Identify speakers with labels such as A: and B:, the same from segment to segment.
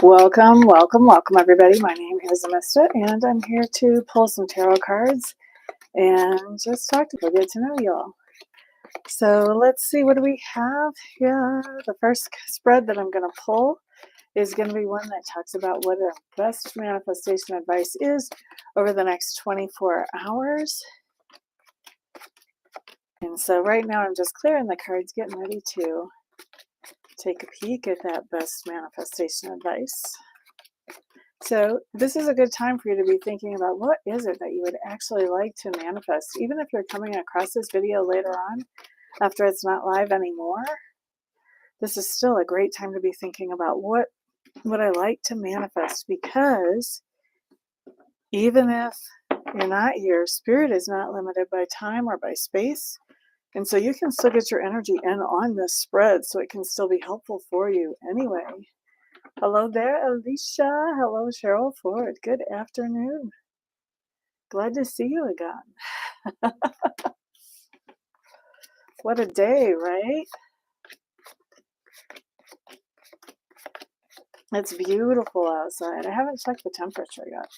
A: Welcome, welcome, welcome, everybody. My name is Amista, and I'm here to pull some tarot cards and just talk to people, get to know you all. So let's see, what do we have here? The first spread that I'm going to pull is going to be one that talks about what our best manifestation advice is over the next 24 hours. And so right now I'm just clearing the cards, getting ready to take a peek at that best manifestation advice. So this is a good time for you to be thinking about what is it that you would actually like to manifest, even if you're coming across this video later on after it's not live anymore. This is still a great time to be thinking about what would I like to manifest, because even if you're not here, spirit is not limited by time or by space. And so you can still get your energy in on this spread so it can still be helpful for you anyway. Hello there, Alicia. Hello, Cheryl Ford. Good afternoon. Glad to see you again. What a day, right? It's beautiful outside. I haven't checked the temperature yet,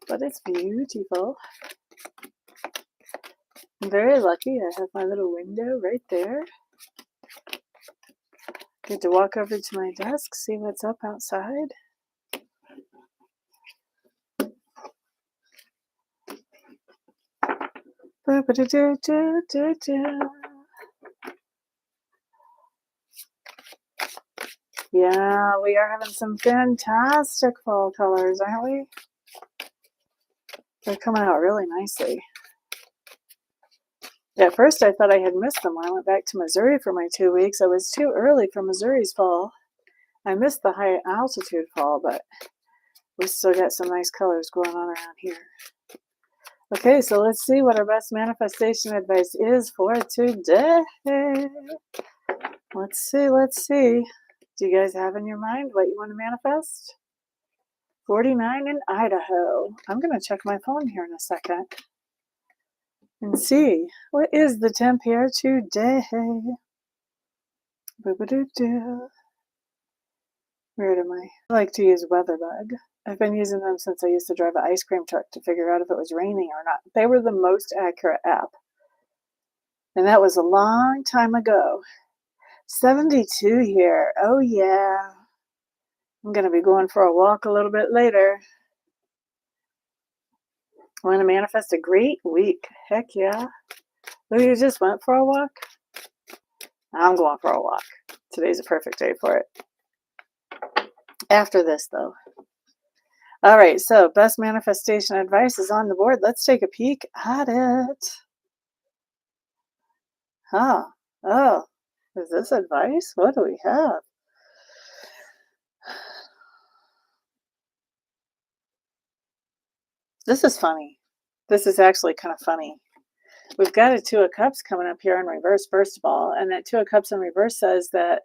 A: but it's beautiful. I'm very lucky. I have my little window right there. Get to walk over to my desk, see what's up outside. Yeah, we are having some fantastic fall colors, aren't we? They're coming out really nicely. At first, I thought I had missed them when I went back to Missouri for my 2 weeks. I was too early for Missouri's fall. I missed the high altitude fall, but we still got some nice colors going on around here. Okay, so let's see what our best manifestation advice is for today. Let's see. Do you guys have in your mind what you want to manifest? 49 in Idaho. I'm going to check my phone here in a second and see what is the temp here today. Where am I? I like to use WeatherBug. I've been using them since I used to drive an ice cream truck to figure out if it was raining or not. They were the most accurate app. And that was a long time ago. 72 here. Oh, yeah. I'm going to be going for a walk a little bit later. I want to manifest a great week. Heck yeah. Oh, you just went for a walk? I'm going for a walk. Today's a perfect day for it. After this, though. All right, so best manifestation advice is on the board. Let's take a peek at it. Huh. Oh, is this advice? What do we have? This is funny. This is actually kind of funny. We've got a Two of Cups coming up here in reverse, first of all. And that Two of Cups in reverse says that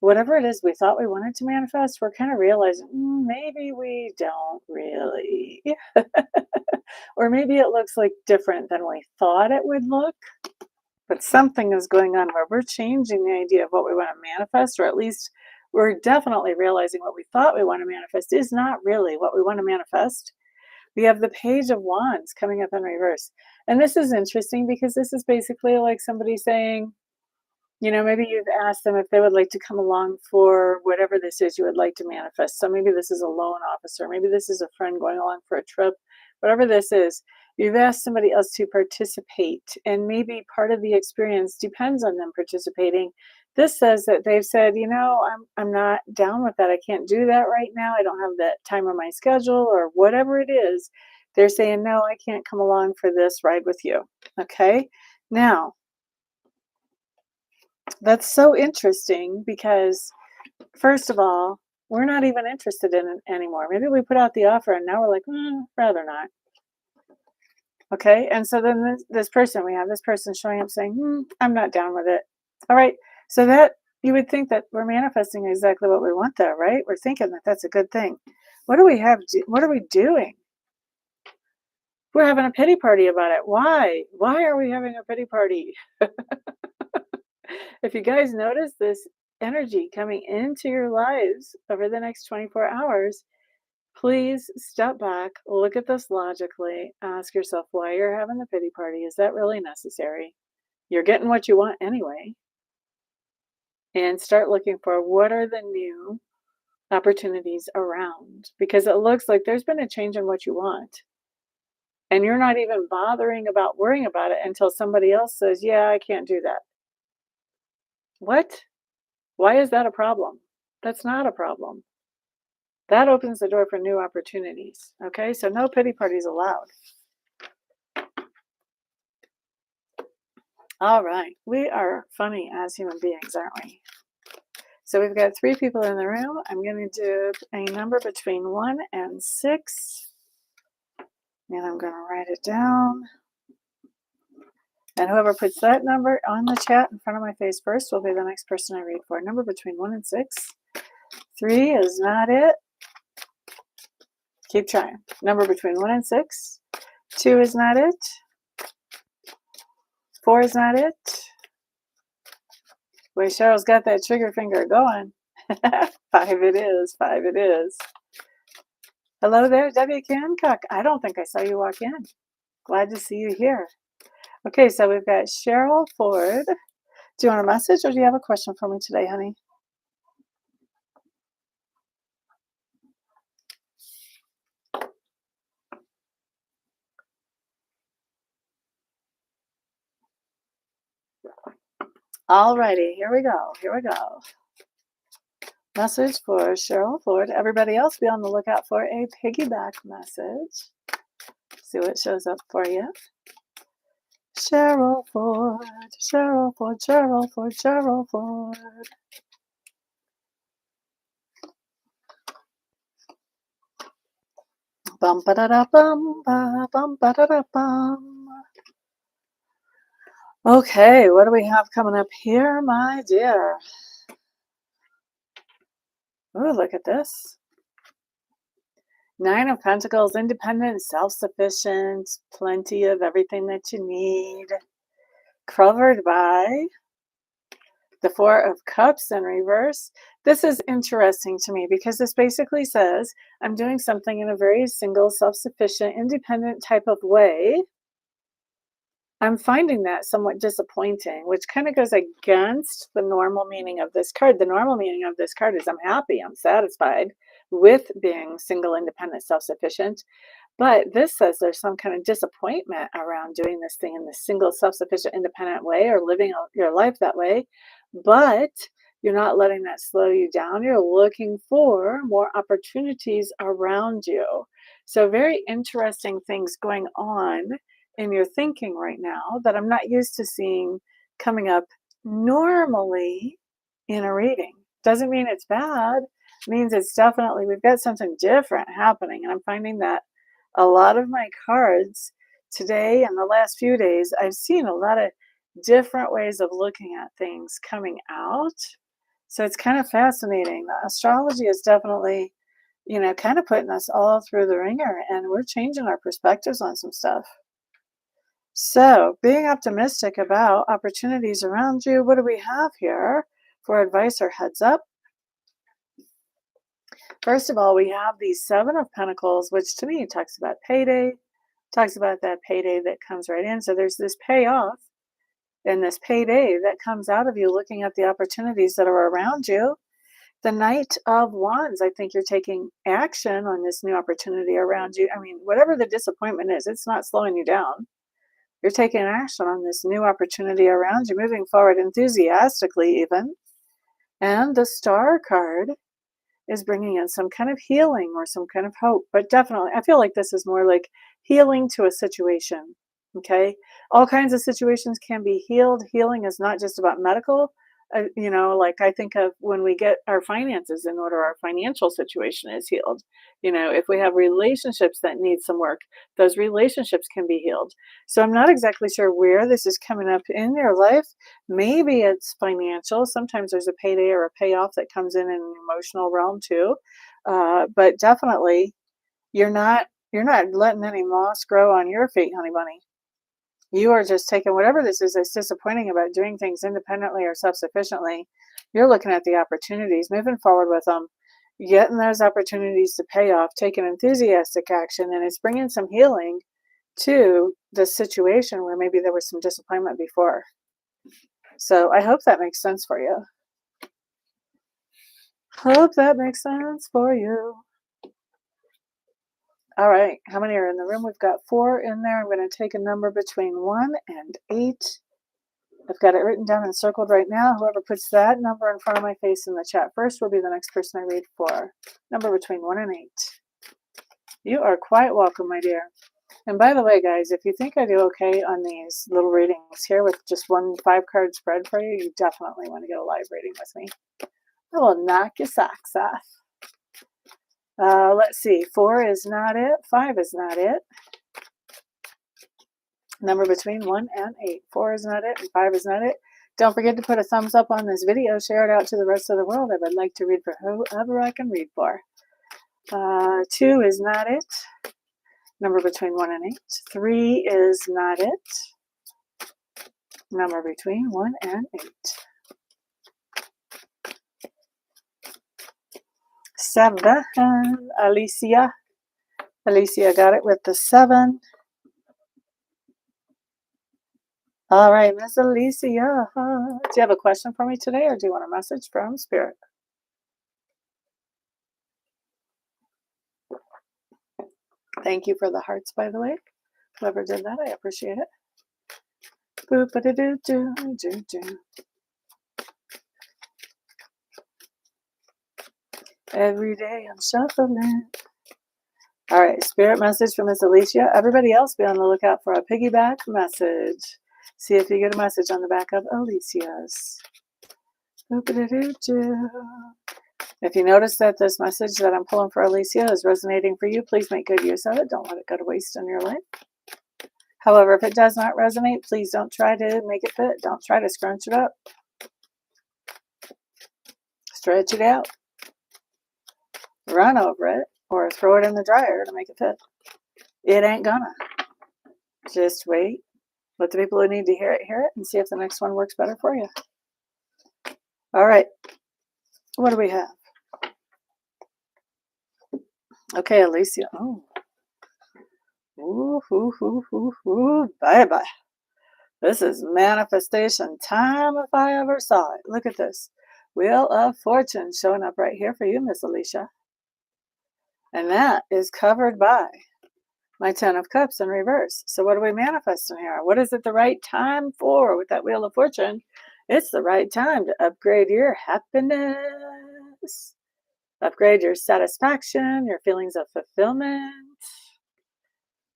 A: whatever it is we thought we wanted to manifest, we're kind of realizing maybe we don't really. Or maybe it looks like different than we thought it would look. But something is going on where we're changing the idea of what we want to manifest, or at least we're definitely realizing what we thought we want to manifest is not really what we want to manifest. We have the Page of Wands coming up in reverse. And this is interesting because this is basically like somebody saying, maybe you've asked them if they would like to come along for whatever this is you would like to manifest. So maybe this is a loan officer. Maybe this is a friend going along for a trip. Whatever this is, you've asked somebody else to participate. And maybe part of the experience depends on them participating. This says that they've said, I'm not down with that. I can't do that right now. I don't have that time on my schedule or whatever it is. They're saying, no, I can't come along for this ride with you. Okay. Now, that's so interesting because, first of all, we're not even interested in it anymore. Maybe we put out the offer and now we're like, rather not. Okay. And so then we have this person showing up saying, I'm not down with it. All right. So that you would think that we're manifesting exactly what we want there, right? We're thinking that that's a good thing. What do we have? What are we doing? We're having a pity party about it. Why? Why are we having a pity party? If you guys notice, this energy coming into your lives over the next 24 hours, please step back, look at this logically, ask yourself why you're having the pity party. Is that really necessary? You're getting what you want anyway. And start looking for what are the new opportunities around, because it looks like there's been a change in what you want. And you're not even bothering about worrying about it until somebody else says, yeah, I can't do that. What? Why is that a problem? That's not a problem. That opens the door for new opportunities. Okay, so no pity parties allowed. All right, we are funny as human beings, aren't we? So we've got 3 people in the room. I'm going to do a number between 1 and 6. And I'm going to write it down. And whoever puts that number on the chat in front of my face first will be the next person I read for. Number between 1 and 6. 3 is not it. Keep trying. Number between 1 and 6. 2 is not it. 4 is not it. Wait, Cheryl's got that trigger finger going. 5 it is. 5 it is. Hello there, W. Hancock. I don't think I saw you walk in. Glad to see you here. Okay, so we've got Cheryl Ford. Do you want a message or do you have a question for me today, honey? Alrighty, here we go. Here we go. Message for Cheryl Ford. Everybody else be on the lookout for a piggyback message. See what shows up for you. Cheryl Ford, Cheryl Ford, Cheryl Ford, Cheryl Ford. Bum ba da da bum ba bum ba da da bum. Okay, what do we have coming up here, my dear? Ooh, look at this. 9 of Pentacles, independent, self-sufficient, plenty of everything that you need. Covered by the 4 of Cups in reverse. This is interesting to me because this basically says I'm doing something in a very single, self-sufficient, independent type of way. I'm finding that somewhat disappointing, which kind of goes against the normal meaning of this card. The normal meaning of this card is I'm happy, I'm satisfied with being single, independent, self-sufficient. But this says there's some kind of disappointment around doing this thing in this single, self-sufficient, independent way or living your life that way. But you're not letting that slow you down. You're looking for more opportunities around you. So very interesting things going on in your thinking right now that I'm not used to seeing coming up normally in a reading. Doesn't mean it's bad. It means it's definitely, we've got something different happening. And I'm finding that a lot of my cards today and the last few days, I've seen a lot of different ways of looking at things coming out. So it's kind of fascinating. The astrology is definitely, kind of putting us all through the ringer, and we're changing our perspectives on some stuff. So being optimistic about opportunities around you. What do we have here for advice or heads up? First of all, we have the 7 of Pentacles, which to me talks about payday, talks about that payday that comes right in. So there's this payoff and this payday that comes out of you looking at the opportunities that are around you. The Knight of Wands, I think you're taking action on this new opportunity around you. I mean, whatever the disappointment is, it's not slowing you down. You're taking action on this new opportunity around you, moving forward enthusiastically even. And the Star card is bringing in some kind of healing or some kind of hope. But definitely, I feel like this is more like healing to a situation. Okay? All kinds of situations can be healed. Healing is not just about medical. Like I think of when we get our finances in order, our financial situation is healed. If we have relationships that need some work, those relationships can be healed. So I'm not exactly sure where this is coming up in your life. Maybe it's financial. Sometimes there's a payday or a payoff that comes in an emotional realm too. But definitely you're not letting any moss grow on your feet, honey bunny. You are just taking whatever this is that's disappointing about doing things independently or self-sufficiently. You're looking at the opportunities, moving forward with them, getting those opportunities to pay off, taking enthusiastic action, and it's bringing some healing to the situation where maybe there was some disappointment before. So I hope that makes sense for you. Hope that makes sense for you. All right, how many are in the room? We've got 4 in there. I'm going to take a number between 1 and 8. I've got it written down and circled right now. Whoever puts that number in front of my face in the chat first will be the next person I read for. Number between 1 and 8. You are quite welcome, my dear. And by the way, guys, if you think I do okay on these little readings here with just one 5-card spread for you, you definitely want to get a live reading with me. I will knock your socks off. Let's see. 4 is not it. 5 is not it. Number between 1 and 8. 4 is not it, and 5 is not it. Don't forget to put a thumbs up on this video. Share it out to the rest of the world. I would like to read for whoever I can read for. 2 is not it. Number between 1 and 8. 3 is not it. Number between 1 and 8. 7. Alicia. Alicia got it with the 7. All right, Miss Alicia. Do you have a question for me today, or do you want a message from Spirit? Thank you for the hearts, by the way. Whoever did that, I appreciate it. Boop-a-da-doo-doo-doo-doo. Every day I'm shuffling. All right, Spirit message from Miss Alicia. Everybody else be on the lookout for a piggyback message. See if you get a message on the back of Alicia's. Boop-a-da-doo-doo. If you notice that this message that I'm pulling for Alicia is resonating for you, please make good use of it. Don't let it go to waste in your life. However, if it does not resonate, please don't try to make it fit. Don't try to scrunch it up. Stretch it out. Run over it, or throw it in the dryer to make it fit. It ain't gonna. Just wait. Let the people who need to hear it, and see if the next one works better for you. All right. What do we have? Okay, Alicia. Oh. Ooh, bye-bye. This is manifestation time if I ever saw it. Look at this. Wheel of Fortune showing up right here for you, Miss Alicia. And that is covered by my 10 of Cups in reverse. So what are we manifesting here? What is it the right time for with that Wheel of Fortune? It's the right time to upgrade your happiness, upgrade your satisfaction, your feelings of fulfillment.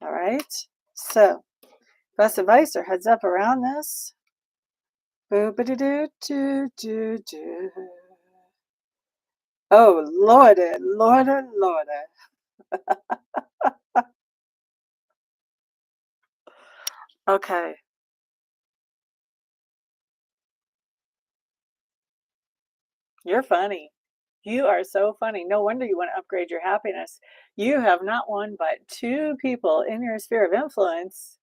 A: All right. So, best advice or heads up around this. Boop-a-doo-doo-doo-doo. Oh, Lordy, Lordy, Lordy. Okay. You're funny. You are so funny. No wonder you want to upgrade your happiness. You have not one, but 2 people in your sphere of influence.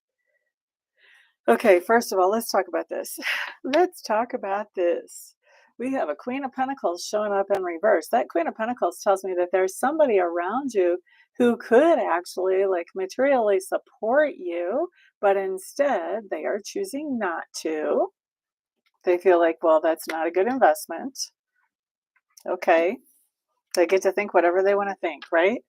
A: Okay, first of all, let's talk about this. Let's talk about this. We have a Queen of Pentacles showing up in reverse. That Queen of Pentacles tells me that there's somebody around you who could actually like materially support you, but instead they are choosing not to. They feel like, well, that's not a good investment. Okay. They get to think whatever they want to think, right?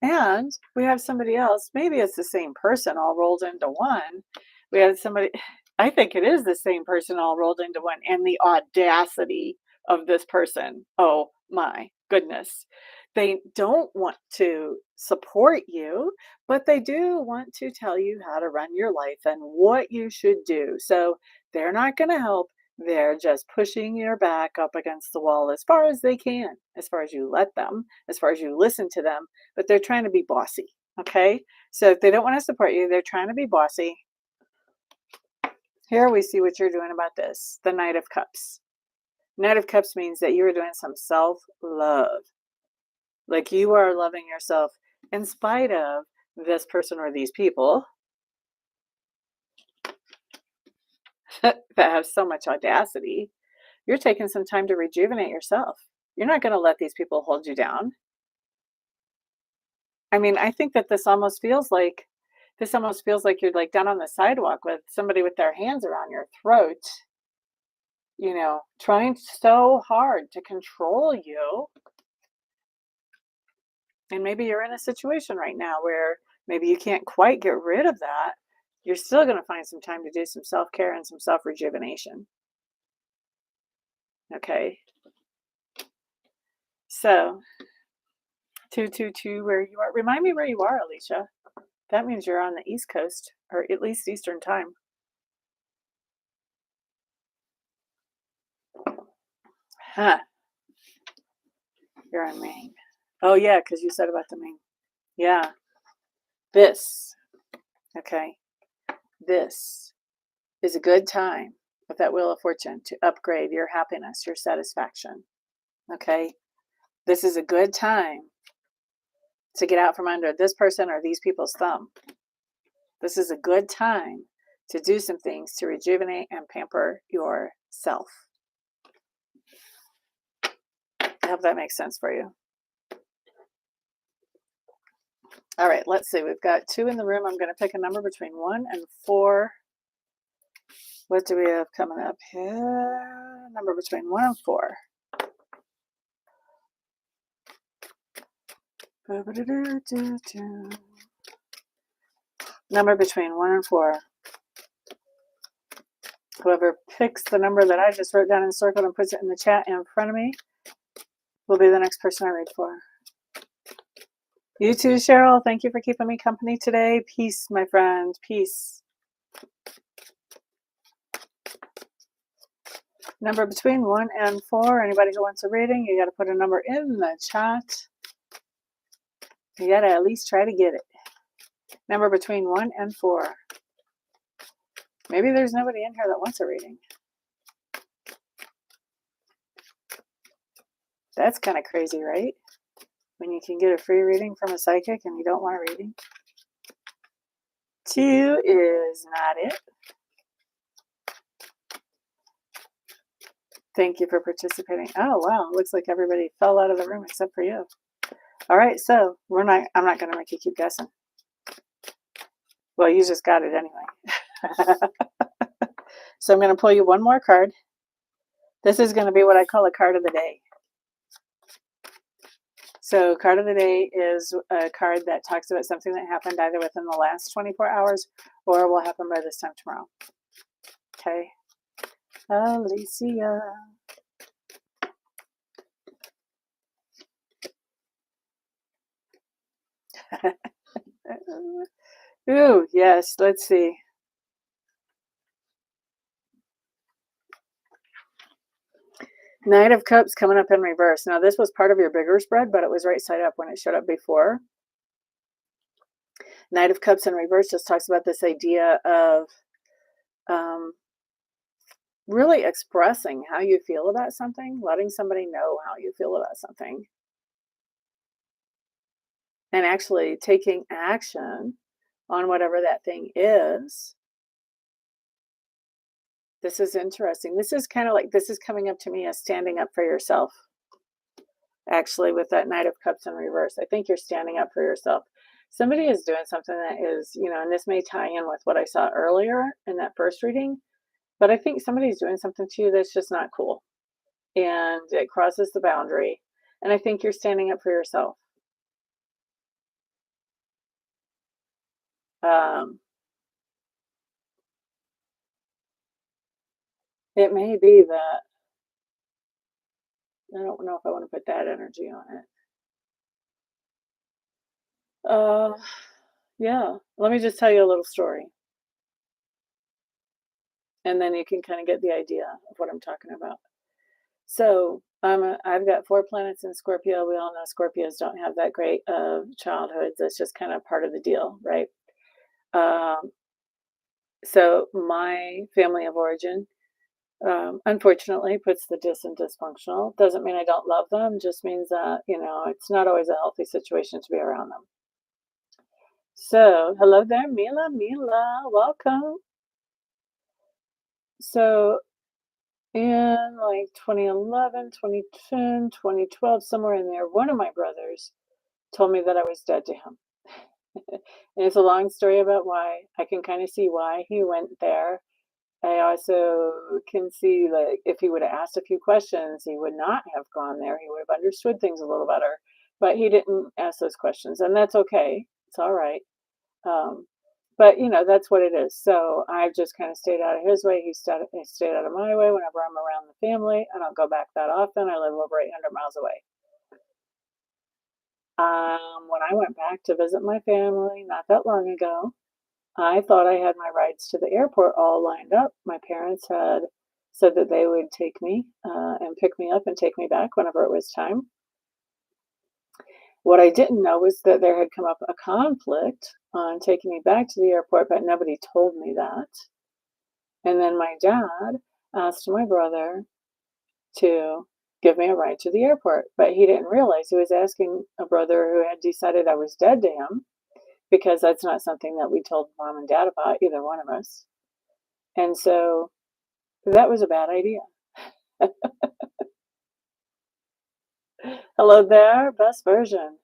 A: And we have somebody else, maybe it's the same person all rolled into one. We have somebody, I think it is the same person all rolled into one, and the audacity of this person. Oh my goodness. They don't want to support you, but they do want to tell you how to run your life and what you should do. So they're not going to help. They're just pushing your back up against the wall as far as they can, as far as you let them, as far as you listen to them, but they're trying to be bossy. Okay. So if they don't want to support you, they're trying to be bossy. Here we see what you're doing about this. The Knight of Cups. Knight of Cups means that you are doing some self-love. Like you are loving yourself in spite of this person or these people that have so much audacity You're taking some time to rejuvenate yourself. You're not going to let these people hold you down. I mean, I think that this almost feels like you're like down on the sidewalk with somebody with their hands around your throat, trying so hard to control you. And maybe you're in a situation right now where maybe you can't quite get rid of that. You're still going to find some time to do some self care and some self rejuvenation. Okay. So, 222, where you are. Remind me where you are, Alicia. That means you're on the East Coast, or at least Eastern time. Huh. You're on Maine. Oh, yeah, because you said about the Maine. Yeah. This. Okay. This is a good time with that Wheel of Fortune to upgrade your happiness, your satisfaction. Okay. This is a good time to get out from under this person or these people's thumb. This is a good time to do some things to rejuvenate and pamper yourself. I hope that makes sense for you. All right, let's see. We've got 2 in the room. I'm going to pick a number between 1 and 4. What do we have coming up here? Number between 1 and 4. Number between 1 and 4. Whoever picks the number that I just wrote down and circled and puts it in the chat in front of me will be the next person I read for. You too, Cheryl. Thank you for keeping me company today. Peace, my friend. Peace. Number between 1 and 4. Anybody who wants a reading, you got to put a number in the chat. You got to at least try to get it. Number between 1 and 4. Maybe there's nobody in here that wants a reading. That's kind of crazy, right? When you can get a free reading from a psychic and you don't want a reading. 2 is not it. Thank you for participating. Oh, wow. Looks like everybody fell out of the room except for you. All right, so I'm not going to make you keep guessing. Well, you just got it anyway. So I'm going to pull you one more card. This is going to be what I call a card of the day. So card of the day is a card that talks about something that happened either within the last 24 hours or will happen by this time tomorrow. Okay. Alicia. Ooh, yes. Let's see. Knight of Cups coming up in reverse. Now, this was part of your bigger spread, but it was right side up when it showed up before. Knight of Cups in reverse just talks about this idea of really expressing how you feel about something, letting somebody know how you feel about something, and actually taking action on whatever that thing is. This is interesting. This is kind of like, this is coming up to me as standing up for yourself. Actually, with that Knight of Cups in reverse, I think you're standing up for yourself. Somebody is doing something that is, and this may tie in with what I saw earlier in that first reading, but I think somebody's doing something to you that's just not cool. And it crosses the boundary. And I think you're standing up for yourself. It may be that, I don't know if I want to put that energy on it. Yeah, let me just tell you a little story. And then you can kind of get the idea of what I'm talking about. So I've got 4 planets in Scorpio. We all know Scorpios don't have that great of childhoods. That's just kind of part of the deal, right? So my family of origin, unfortunately, puts the dis in dysfunctional. Doesn't mean I don't love them. Just means that, it's not always a healthy situation to be around them. So hello there, Mila. Welcome. So in like 2011, 2010, 2012, somewhere in there, one of my brothers told me that I was dead to him. And it's a long story about why. I can kind of see why he went there. I also can see, like, if he would have asked a few questions, he would not have gone there. He would have understood things a little better. But he didn't ask those questions, and that's okay. It's all right. Um, but that's what it is. So I've just kind of stayed out of his way. He stayed out of my way. Whenever I'm around the family, I don't go back that often. I live over 800 miles away. When I went back to visit my family not that long ago, I thought I had my rides to the airport all lined up. My parents had said that they would take me and pick me up and take me back whenever it was time. What I didn't know was that there had come up a conflict on taking me back to the airport, but nobody told me that. And then my dad asked my brother to give me a ride to the airport, but he didn't realize he was asking a brother who had decided I was dead to him, because that's not something that we told mom and dad about, either one of us. And so that was a bad idea. Hello there, best version.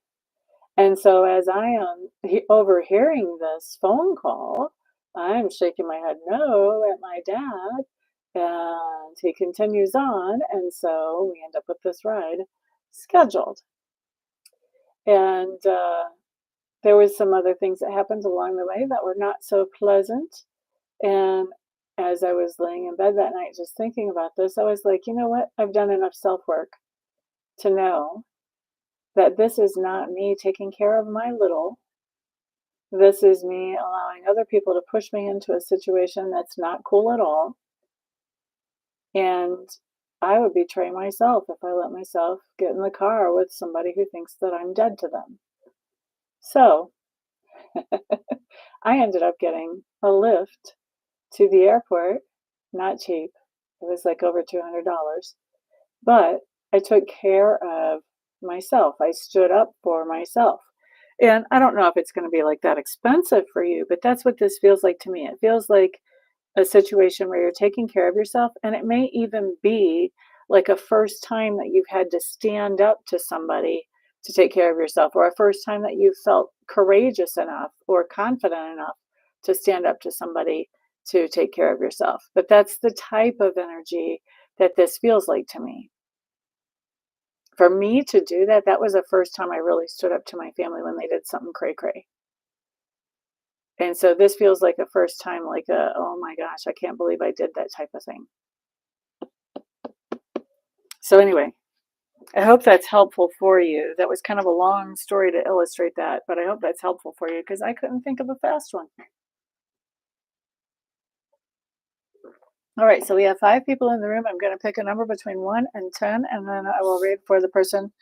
A: And so as I am overhearing this phone call, I'm shaking my head no at my dad, and he continues on, and so we end up with this ride scheduled. And there was some other things that happened along the way that were not so pleasant. And as I was laying in bed that night just thinking about this, I was like, you know what? I've done enough self work to know that this is not me taking care of my little. This is me allowing other people to push me into a situation that's not cool at all. And I would betray myself if I let myself get in the car with somebody who thinks that I'm dead to them. So I ended up getting a lift to the airport. Not cheap. It was like over $200. But I took care of myself. I stood up for myself. And I don't know if it's going to be like that expensive for you, but that's what this feels like to me. It feels like a situation where you're taking care of yourself, and it may even be like a first time that you've had to stand up to somebody to take care of yourself, or a first time that you felt courageous enough or confident enough to stand up to somebody to take care of yourself. But that's the type of energy that this feels like to me. For me to do that, that was the first time I really stood up to my family when they did something cray cray. And so this feels like a first time, like oh my gosh, I can't believe I did that type of thing. So anyway, I hope that's helpful for you. That was kind of a long story to illustrate that, but I hope that's helpful for you because I couldn't think of a fast one. All right, so we have 5 people in the room. I'm going to pick a number between 1 and 10, and then I will read for the person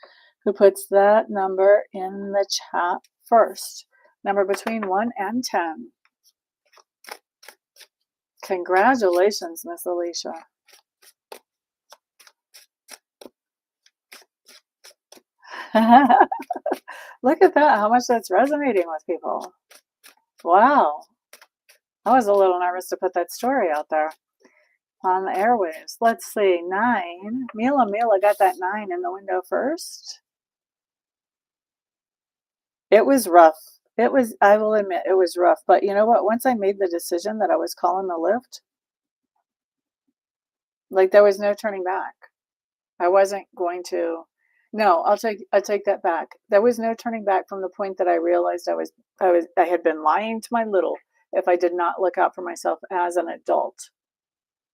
A: who puts that number in the chat first. Number between 1 and 10. Congratulations, Miss Alicia. Look at that, how much that's resonating with people. Wow. I was a little nervous to put that story out there on the airwaves. Let's see, 9. Mila got that 9 in the window first. It was rough. I will admit, it was rough. But you know what? Once I made the decision that I was calling the lift, like there was no turning back. I wasn't going to. No, I take that back. There was no turning back from the point that I realized I had been lying to my little if I did not look out for myself as an adult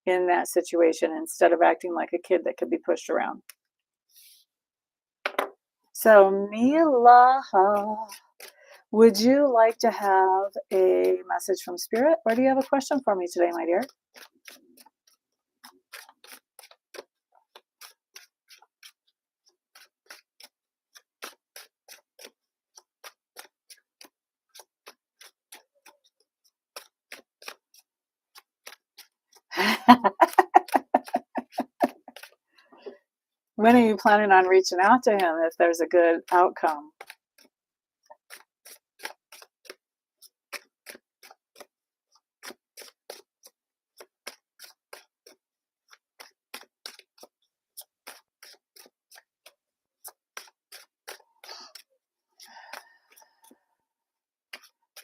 A: in that situation instead of acting like a kid that could be pushed around. So, Mila, would you like to have a message from Spirit, or do you have a question for me today, my dear? When are you planning on reaching out to him if there's a good outcome?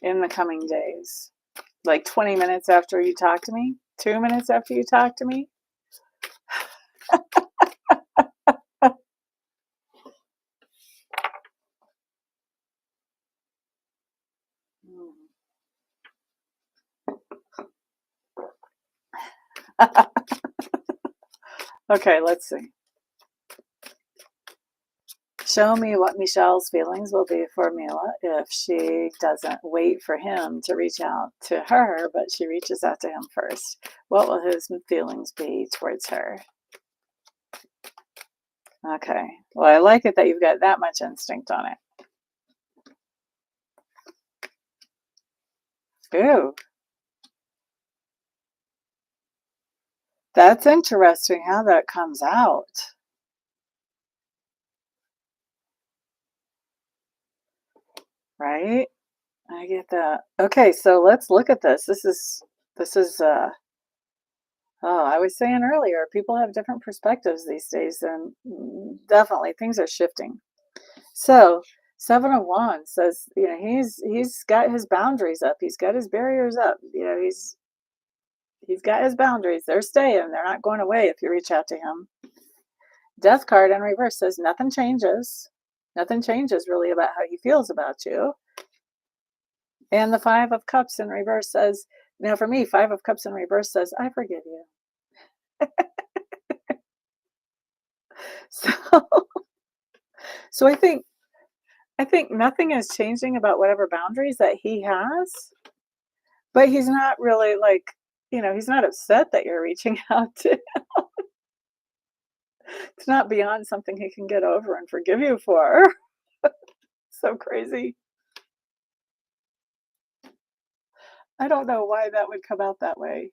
A: in the coming days? Like 20 minutes after you talk to me? 2 minutes after you talk to me? Okay, let's see. Show me what Michelle's feelings will be for Mila if she doesn't wait for him to reach out to her, but she reaches out to him first. What will his feelings be towards her? Okay. Well, I like it that you've got that much instinct on it. Ooh, that's interesting how that comes out. Right? I get that. Okay, so let's look at this. This is oh, I was saying earlier, people have different perspectives these days, and definitely things are shifting. So, Seven of Wands says, he's got his boundaries up. He's got his barriers up. He's got his boundaries. They're staying. They're not going away if you reach out to him. Death card in reverse says nothing changes. Nothing changes really about how he feels about you. And the Five of Cups in reverse says, for me, Five of Cups in reverse says, I forgive you. So, so I think nothing is changing about whatever boundaries that he has, but he's not really like, he's not upset that you're reaching out to. It's not beyond something he can get over and forgive you for. So crazy. I don't know why that would come out that way.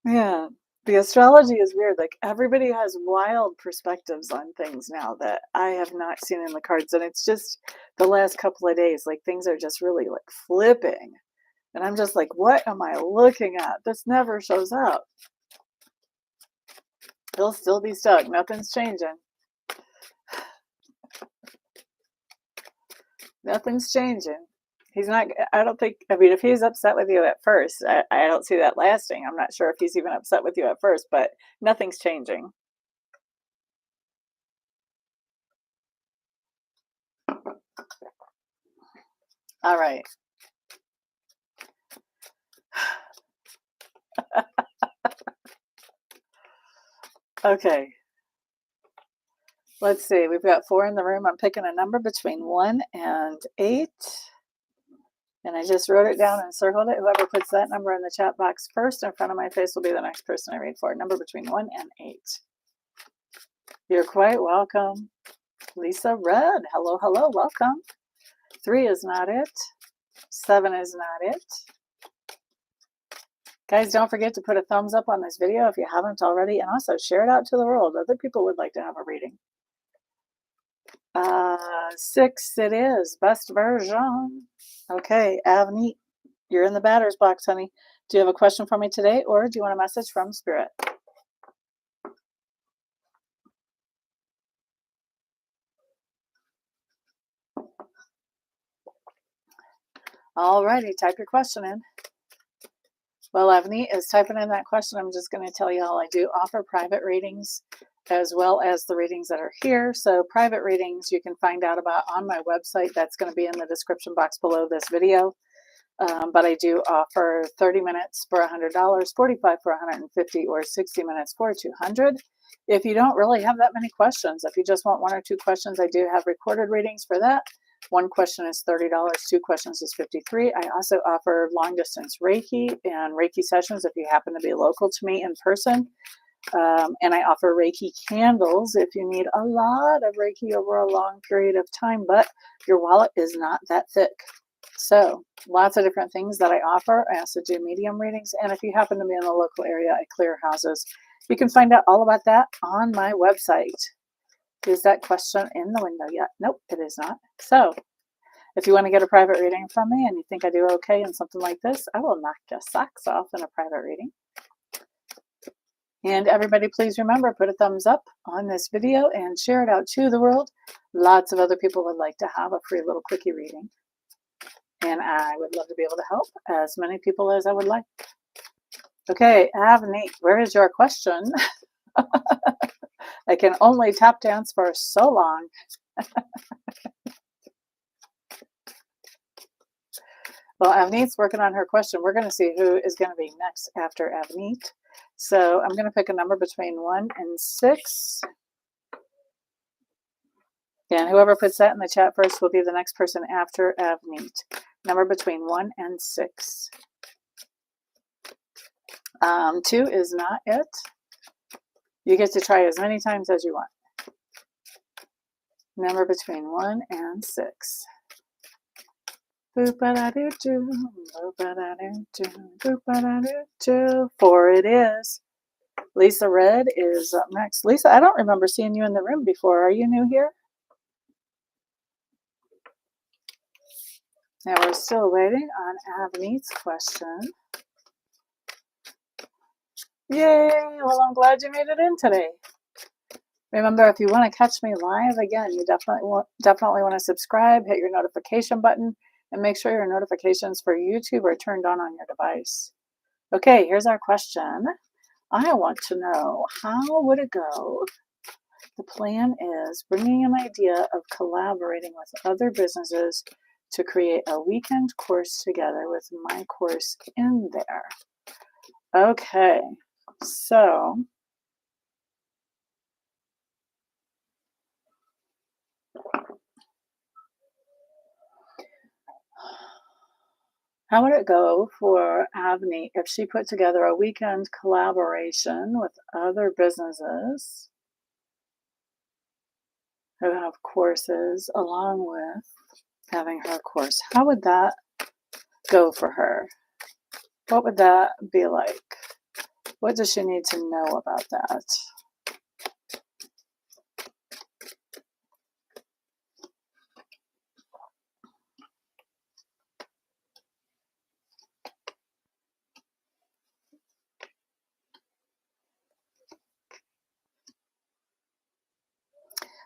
A: Yeah. The astrology is weird. Like everybody has wild perspectives on things now that I have not seen in the cards. And it's just the last couple of days, like things are just really like flipping. And I'm just like, what am I looking at? This never shows up. He'll still be stuck. Nothing's changing. Nothing's changing. He's not, I don't think, I mean, if he's upset with you at first, I don't see that lasting. I'm not sure if he's even upset with you at first, but nothing's changing. All right. Okay. Let's see. We've got 4 in the room. I'm picking a number between 1 and 8. And I just wrote it down and circled it. Whoever puts that number in the chat box first in front of my face will be the next person I read for. Number between 1 and 8. You're quite welcome. Lisa Red. Hello, hello. Welcome. 3 is not it. 7 is not it. Guys, don't forget to put a thumbs up on this video if you haven't already, and also share it out to the world. Other people would like to have a reading. 6 it is. Best version. Okay, Avni, you're in the batter's box, honey. Do you have a question for me today, or do you want a message from Spirit? Alrighty, type your question in. Well, Avni is typing in that question. I'm just going to tell you all I do offer private readings as well as the readings that are here. So private readings you can find out about on my website. That's going to be in the description box below this video. But I do offer 30 minutes for $100, 45 for $150, or 60 minutes for $200. If you don't really have that many questions, if you just want 1 or 2 questions, I do have recorded readings for that. 1 question is $30, 2 questions is $53. I also offer long distance Reiki and Reiki sessions if you happen to be local to me in person. And I offer Reiki candles if you need a lot of Reiki over a long period of time, but your wallet is not that thick. So lots of different things that I offer. I also do medium readings. And if you happen to be in the local area, I clear houses. You can find out all about that on my website. Is that question in the window yet? Nope, it is not. So if you want to get a private reading from me and you think I do okay in something like this, I will knock your socks off in a private reading. And everybody, please remember, put a thumbs up on this video and share it out to the world. Lots of other people would like to have a free little quickie reading. And I would love to be able to help as many people as I would like. Okay, Avni, where is your question? I can only tap dance for so long. Well, Avneet's working on her question. We're going to see who is going to be next after Avneet. So I'm going to pick a number between 1 and 6. And whoever puts that in the chat first will be the next person after Avneet. Number between 1 and 6. 2 is not it. You get to try as many times as you want. Number between 1 and 6. Boop-a-da-doo-doo, boop-a-da-doo-doo, boop-a-da-doo-doo. 4 it is. Lisa Red is up next. Lisa, I don't remember seeing you in the room before. Are you new here? Now we're still waiting on Avneet's question. Yay! Well, I'm glad you made it in today. Remember, if you want to catch me live, again, you definitely want to subscribe, hit your notification button, and make sure your notifications for YouTube are turned on your device. Okay, here's our question. I want to know, how would it go? The plan is bringing an idea of collaborating with other businesses to create a weekend course together with my course in there. Okay, so how would it go for Avni if she put together a weekend collaboration with other businesses who have courses along with having her course? How would that go for her? What would that be like? What does she need to know about that?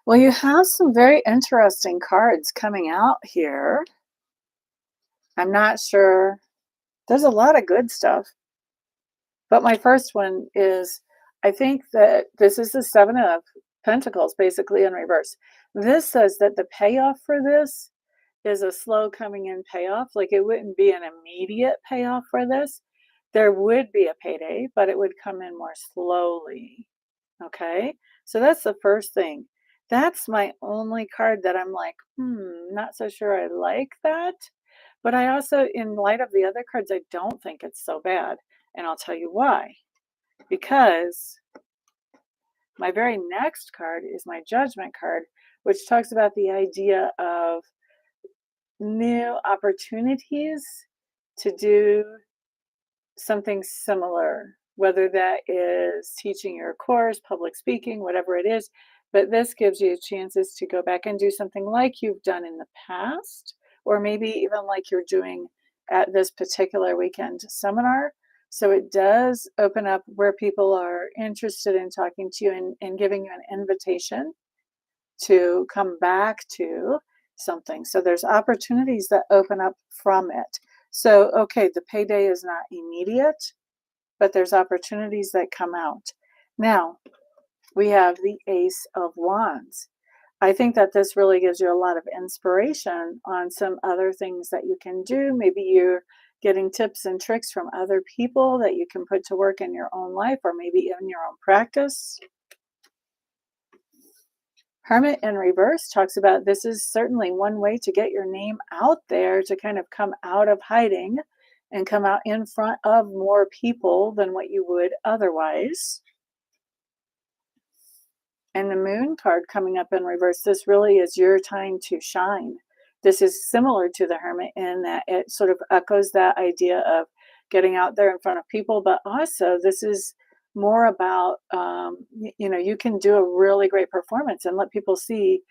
A: Well, you have some very interesting cards coming out here. I'm not sure. There's a lot of good stuff. But my first one is, I think that this is the 7 of Pentacles, basically in reverse. This says that the payoff for this is a slow coming in payoff. Like, it wouldn't be an immediate payoff for this. There would be a payday, but it would come in more slowly. Okay, so that's the first thing. That's my only card that I'm like, not so sure I like that. But I also, in light of the other cards, I don't think it's so bad. And I'll tell you why. Because my very next card is my Judgment card, which talks about the idea of new opportunities to do something similar, whether that is teaching your course, public speaking, whatever it is. But this gives you chances to go back and do something like you've done in the past, or maybe even like you're doing at this particular weekend seminar. So it does open up where people are interested in talking to you and giving you an invitation to come back to something. So there's opportunities that open up from it. So, okay, the payday is not immediate, but there's opportunities that come out. Now, we have the Ace of Wands. I think that this really gives you a lot of inspiration on some other things that you can do. Maybe you're getting tips and tricks from other people that you can put to work in your own life, or maybe in your own practice. Hermit in reverse talks about this is certainly one way to get your name out there, to kind of come out of hiding and come out in front of more people than what you would otherwise. And the Moon card coming up in reverse, this really is your time to shine. This is similar to the Hermit in that it sort of echoes that idea of getting out there in front of people, but also this is more about, you can do a really great performance and let people see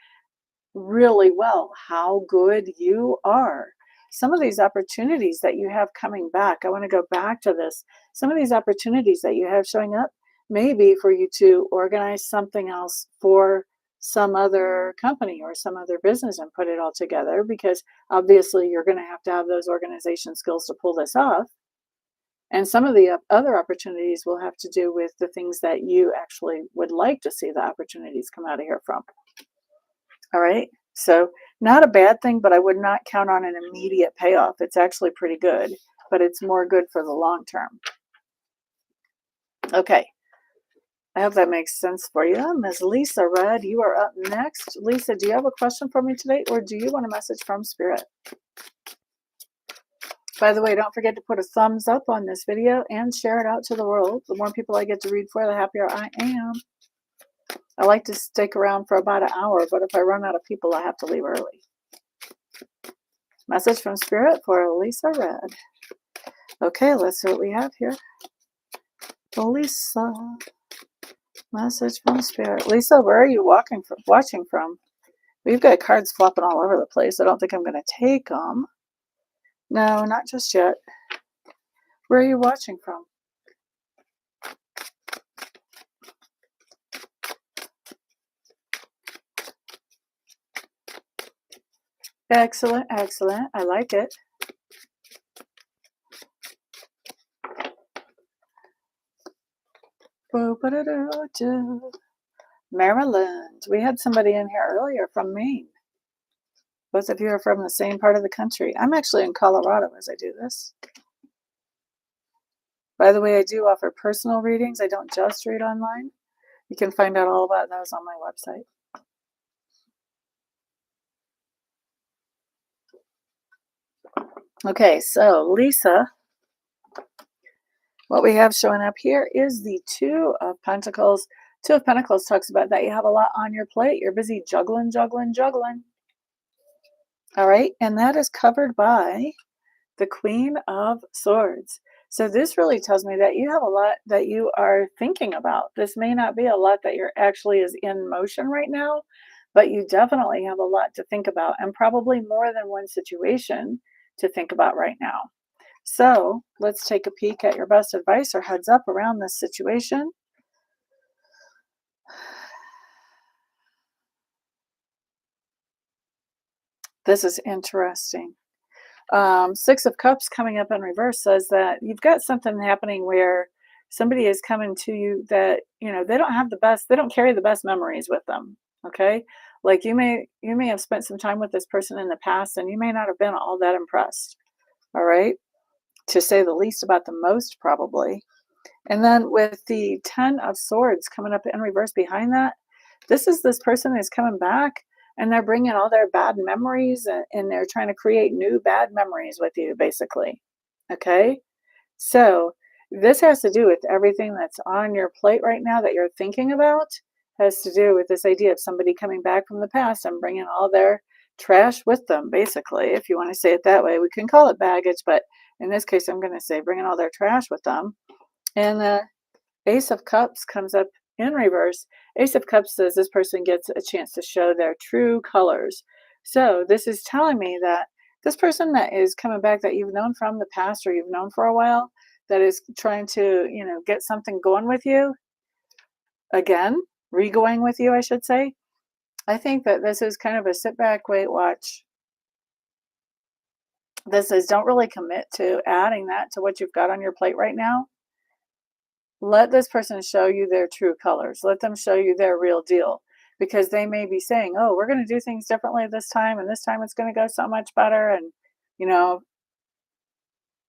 A: really well how good you are. Some of these opportunities that you have coming back, I want to go back to this. Some of these opportunities that you have showing up, maybe for you to organize something else for some other company or some other business and put it all together, because obviously you're going to have those organization skills to pull this off. And some of the other opportunities will have to do with the things that you actually would like to see the opportunities come out of here from. All right. So, not a bad thing, but I would not count on an immediate payoff. It's actually pretty good, but it's more good for the long term. Okay. I hope that makes sense for you. Ms. Lisa Red, you are up next. Lisa, do you have a question for me today, or do you want a message from Spirit? By the way, don't forget to put a thumbs up on this video and share it out to the world. The more people I get to read for, the happier I am. I like to stick around for about an hour, but if I run out of people, I have to leave early. Message from Spirit for Lisa Red. Okay, let's see what we have here. Lisa. Message from Spirit. Lisa, where are you watching from? We've got cards flopping all over the place. I don't think I'm going to take them. No, not just yet. Where are you watching from? Excellent, excellent. I like it. Maryland. We had somebody in here earlier from Maine. Both of you are from the same part of the country. I'm actually in Colorado as I do this. By the way, I do offer personal readings. I don't just read online. You can find out all about those on my website. Okay, so Lisa, what we have showing up here is the Two of Pentacles. Two of Pentacles talks about that you have a lot on your plate. You're busy juggling. All right, and that is covered by the Queen of Swords. So this really tells me that you have a lot that you are thinking about. This may not be a lot that you're actually is in motion right now, but you definitely have a lot to think about, and probably more than one situation to think about right now. So let's take a peek at your best advice or heads up around this situation. This is interesting. Six of Cups coming up in reverse says that you've got something happening where somebody is coming to you that, they don't carry the best memories with them. Okay. Like you may have spent some time with this person in the past and you may not have been all that impressed. All right. To say the least about the most, probably. And then with the 10 of Swords coming up in reverse behind that, this person is coming back and they're bringing all their bad memories and they're trying to create new bad memories with you, basically. Okay? So this has to do with everything that's on your plate right now that you're thinking about. Has to do with this idea of somebody coming back from the past and bringing all their trash with them, basically. If you want to say it that way, we can call it baggage, but in this case, I'm going to say bringing all their trash with them. And the Ace of Cups comes up in reverse. Ace of Cups says this person gets a chance to show their true colors. So this is telling me that this person that is coming back that you've known from the past or you've known for a while, that is trying to, get something going with you, again, re-going with you, I should say. I think that this is kind of a sit back, wait, watch. This is don't really commit to adding that to what you've got on your plate right now. Let this person show you their true colors. Let them show you their real deal, because they may be saying, oh, we're going to do things differently this time, and this time it's going to go so much better. And,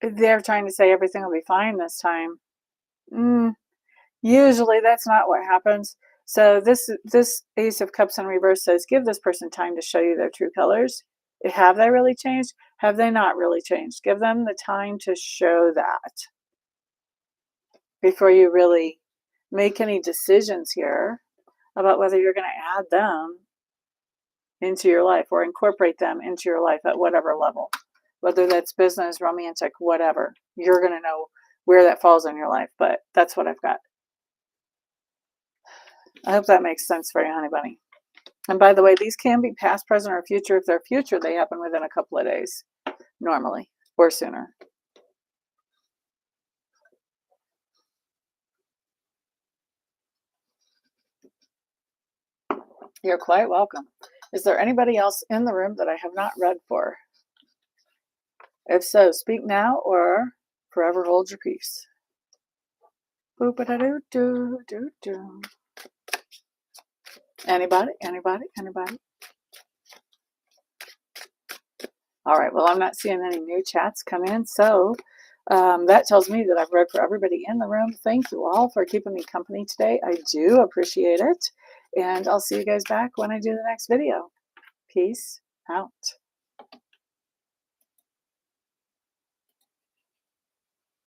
A: they're trying to say everything will be fine this time. Usually that's not what happens. So this Ace of Cups in reverse says, give this person time to show you their true colors. Have they really changed? Have they not really changed? Give them the time to show that before you really make any decisions here about whether you're going to add them into your life or incorporate them into your life at whatever level, whether that's business, romantic, whatever. You're going to know where that falls in your life, but that's what I've got. I hope that makes sense for you, honey bunny. And by the way, these can be past, present, or future. If they're future, they happen within a couple of days, normally, or sooner. You're quite welcome. Is there anybody else in the room that I have not read for? If so, speak now or forever hold your peace. Boop-a-da-doo-doo-doo-doo. Anybody? Anybody? Anybody? All right. Well, I'm not seeing any new chats come in, so that tells me that I've read for everybody in the room. Thank you all for keeping me company today. I do appreciate it. And I'll see you guys back when I do the next video. Peace out.